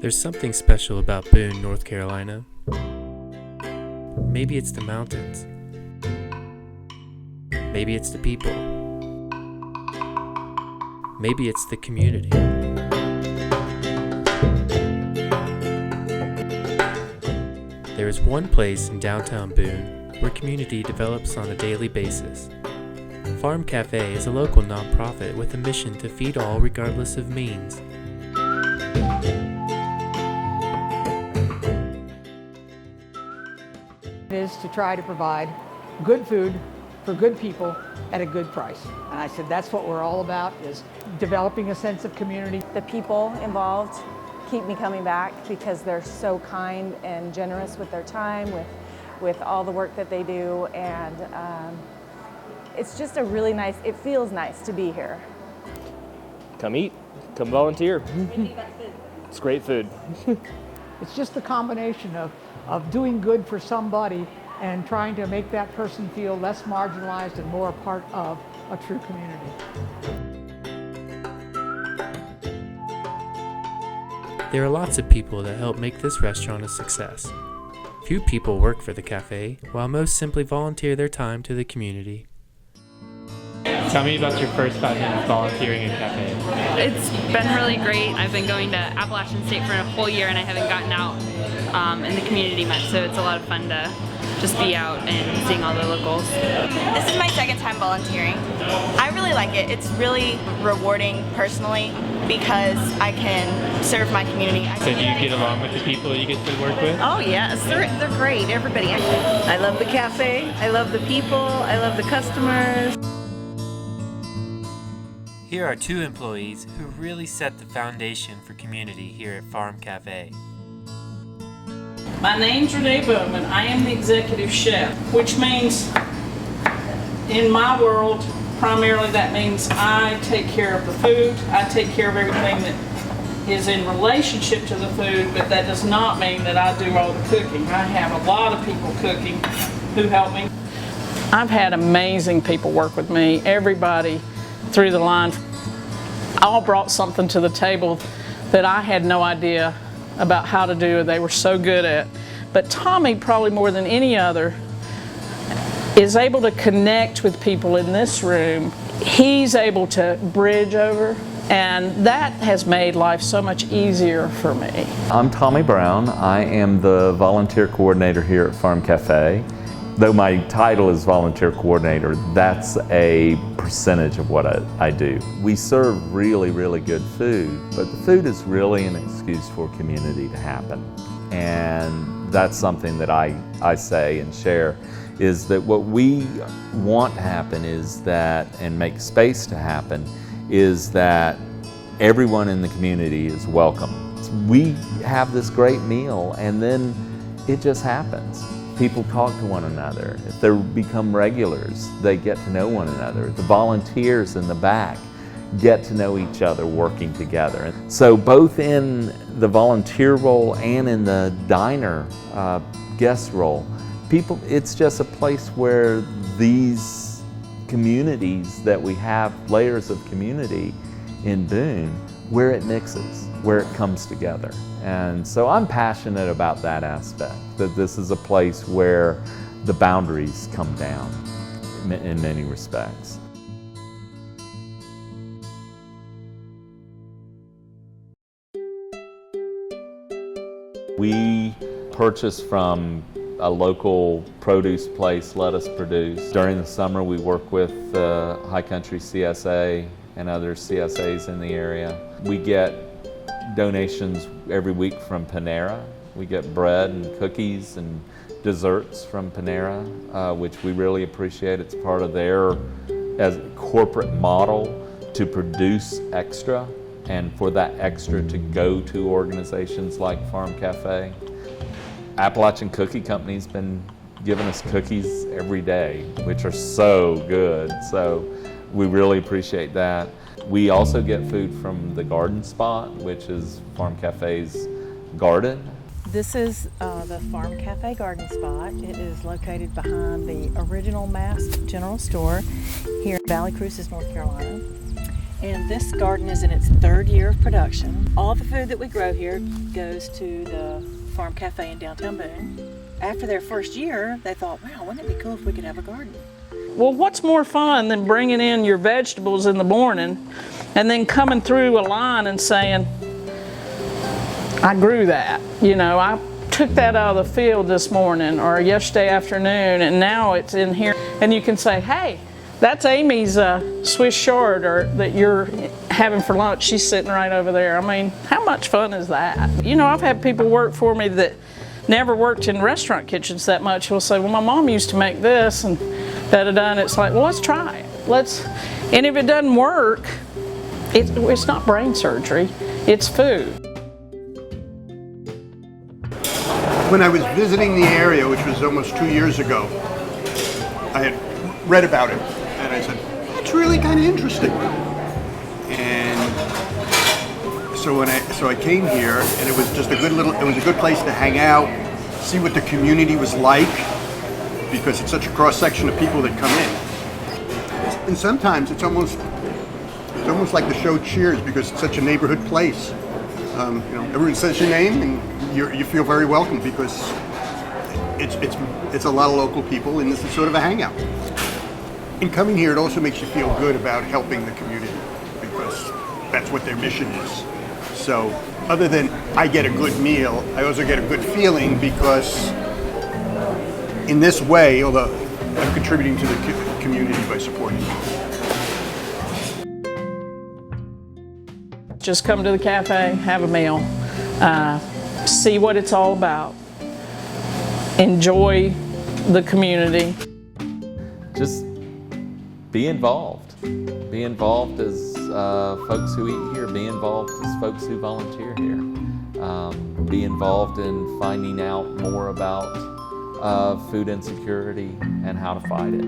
There's something special about Boone, North Carolina. Maybe it's the mountains. Maybe it's the people. Maybe it's the community. There is one place in downtown Boone where community develops on a daily basis. F.A.R.M Cafe is a local nonprofit with a mission to feed all regardless of means. It is to try to provide good food for good people at a good price. And I said that's what we're all about, is developing a sense of community. The people involved keep me coming back because they're so kind and generous with their time, with all the work that they do, and it's just a really nice, it feels nice to be here. Come eat, come volunteer. It's great food. It's just the combination of doing good for somebody and trying to make that person feel less marginalized and more a part of a true community. There are lots of people that help make this restaurant a success. Few people work for the cafe, while most simply volunteer their time to the community. Tell me about your first 5 minutes volunteering in cafe. It's been really great. I've been going to Appalachian State for a whole year and I haven't gotten out in the community much, so it's a lot of fun to just be out and seeing all the locals. This is my second time volunteering. I really like it. It's really rewarding personally because I can serve my community. So do you get along with the people you get to work with? Oh yes, they're great, everybody. I love the cafe, I love the people, I love the customers. Here are 2 employees who really set the foundation for community here at F.A.R.M Cafe. My name's Renee Boone, and I am the executive chef, which means in my world, primarily that means I take care of the food, I take care of everything that is in relationship to the food, but that does not mean that I do all the cooking. I have a lot of people cooking who help me. I've had amazing people work with me, everybody through the line. All brought something to the table that I had no idea about how to do, they were so good at. But Tommy, probably more than any other, is able to connect with people in this room. He's able to bridge over, and that has made life so much easier for me. I'm Tommy Brown. I am the volunteer coordinator here at F.A.R.M Cafe. Though my title is volunteer coordinator, that's a percentage of what I do. We serve really, really good food, but the food is really an excuse for community to happen. And that's something that I say and share, is that what we want to happen is that, and make space to happen, is that everyone in the community is welcome. We have this great meal and then it just happens. People talk to one another. If they become regulars, they get to know one another. The volunteers in the back get to know each other working together. So both in the volunteer role and in the diner guest role, it's just a place where these communities that we have, layers of community in Boone, where it mixes, where it comes together. And so I'm passionate about that aspect, that this is a place where the boundaries come down in many respects. We purchase from a local produce place, Let Us Produce. During the summer we work with High Country CSA and other CSAs in the area. We get donations every week from Panera. We get bread and cookies and desserts from Panera, which we really appreciate. It's part of their as corporate model to produce extra, and for that extra to go to organizations like F.A.R.M Cafe. Appalachian Cookie Company's been giving us cookies every day, which are so good. So we really appreciate that. We also get food from the Garden Spot, which is F.A.R.M Cafe's garden. This is the F.A.R.M Cafe Garden Spot. It is located behind the original Mass General Store here in Valley Cruces, North Carolina. And this garden is in its 3rd year of production. All the food that we grow here goes to the Farm Cafe in downtown Boone. After their 1st year, they thought, wow, wouldn't it be cool if we could have a garden? Well, what's more fun than bringing in your vegetables in the morning and then coming through a line and saying, I grew that. You know, I took that out of the field this morning or yesterday afternoon, and now it's in here. And you can say, hey, that's Amy's Swiss chard or that you're having for lunch. She's sitting right over there. I mean, how much fun is that? You know, I've had people work for me that never worked in restaurant kitchens that much. Will say, well, my mom used to make this and da-da-da, and it's like, well, let's try it. And if it doesn't work, it's not brain surgery, it's food. When I was visiting the area, which was almost 2 years ago, I had read about it, and I said, that's really kind of interesting. And so I came here, and it was just a good place to hang out, see what the community was like, because it's such a cross section of people that come in. And sometimes it's almost like the show Cheers, because it's such a neighborhood place. You know, everyone says your name, and you feel very welcome because it's a lot of local people, and this is sort of a hangout. In coming here, it also makes you feel good about helping the community because that's what their mission is. So, other than I get a good meal, I also get a good feeling because in this way, although I'm contributing to the community by supporting them. Just come to the cafe, have a meal, see what it's all about, enjoy the community. Just be involved. Be involved as folks who eat here. Be involved as folks who volunteer here. Be involved in finding out more about food insecurity and how to fight it.